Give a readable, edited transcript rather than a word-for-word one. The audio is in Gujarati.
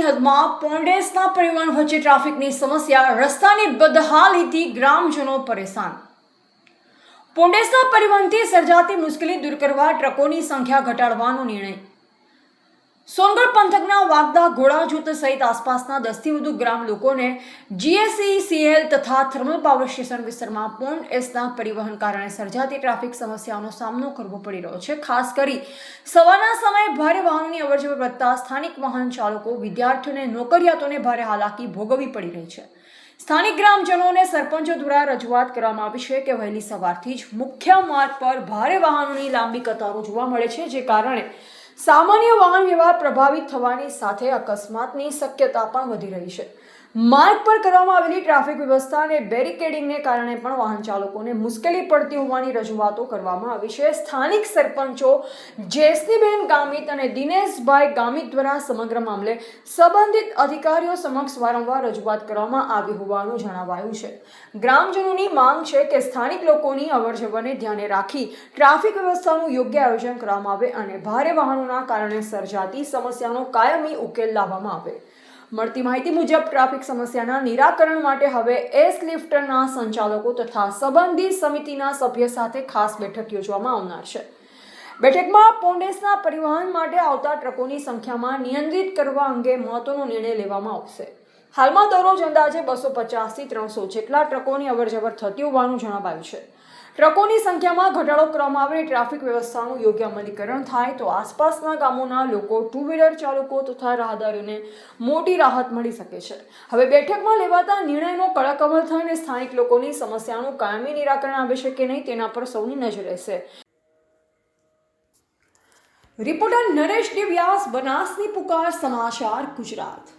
અમદાવાદની હદમાં પોંડેસના પરિવહન વચ્ચે ટ્રાફિકની સમસ્યા, રસ્તાની બદહાલીથી ગ્રામજનો પરેશાન। પોંડેસના પરિવહનથી સર્જાતી મુશ્કેલી દૂર કરવા ટ્રકોની સંખ્યા ઘટાડવાનો નિર્ણય। સોનગઢ પંથકના વાગદા, ઘોડા જૂથ સહિત આસપાસના 10થી વધુ ગ્રામ લોકોને GSECL તથા થર્મલ પાવર સ્ટેશન વિસ્તારમાં પોંડેસના પરિવહન કારણે સર્જાતી ટ્રાફિક સમસ્યાઓનો સામનો કરવો પડી રહ્યો છે। ખાસ કરી સવારના સમયે ભારે વાહનોની અવરજવર વધતા સ્થાનિક વાહન ચાલકો, વિદ્યાર્થીઓ અને નોકરિયાતોને ભારે હાલાકી ભોગવવી પડી રહી છે। સ્થાનિક ગ્રામજનોને સરપંચો દ્વારા રજૂઆત કરવામાં આવી છે કે વહેલી સવારથી જ મુખ્ય માર્ગ પર ભારે વાહનોની લાંબી કતારો જોવા મળે છે, જે કારણે સામાન્ય વાહન વ્યવહાર પ્રભાવિત થવાની સાથે અકસ્માતની શક્યતા પણ વધી રહી છે। માર્ગ પર કરવામાં આવેલી ટ્રાફિક વ્યવસ્થા અને બેરિકેડિંગને કારણે પણ વાહન ચાલકોને મુશ્કેલી પડતી હોવાની રજૂઆતો કરવામાં આવી છે। સ્થાનિક સરપંચો જેસનીબેન ગામિત અને દિનેશભાઈ ગામિત દ્વારા સમગ્ર મામલે સંબંધિત અધિકારીઓ સમક્ષ વારંવાર રજૂઆત કરવામાં આવી હોવાનું જણાવાયું છે। ગ્રામજનોની માંગ છે કે સ્થાનિક લોકોની અવરજવરને ધ્યાને રાખી ટ્રાફિક વ્યવસ્થાનું યોગ્ય આયોજન કરવામાં આવે અને ભારે વાહનોના કારણે સર્જાતી સમસ્યાનો કાયમી ઉકેલ લાવવામાં આવે। મળતી માહિતી મુજબ ટ્રાફિક સમસ્યાના નિરાકરણ માટે હવે એસ લિફ્ટના સંચાલકો તથા સંબંધિત સમિતિના સભ્ય સાથે ખાસ બેઠક યોજવામાં આવનાર છે। બેઠકમાં પોંડેસના પરિવહન માટે આવતા ટ્રકોની સંખ્યામાં નિયંત્રિત કરવા અંગે મહત્વનો નિર્ણય લેવામાં આવશે। હાલમાં દરરોજ અંદાજે 250 થી 300 જેટલા ટ્રકોની અવરજવર થતી હોવાનું જણાવાયું છે। ટ્રકોની સંખ્યામાં ઘટાડો કરવામાં આવે, ટ્રાફિક વ્યવસ્થાનું યોગ્ય અમલીકરણ થાય તો આસપાસના ગામોના લોકો, ટુ વ્હીલર ચાલકો તથા રાહદારીઓને મોટી રાહત મળી શકે છે। હવે બેઠકમાં લેવાતા નિર્ણયનો કડક અમલ થાય અને સ્થાનિક લોકોની સમસ્યાનું કાયમી નિરાકરણ આવે છે કે નહીં તેના પર સૌની નજર રહેશે। રિપોર્ટર નરેશ ડી વ્યાસ, બનાસની પુકાર, સમાચાર ગુજરાત।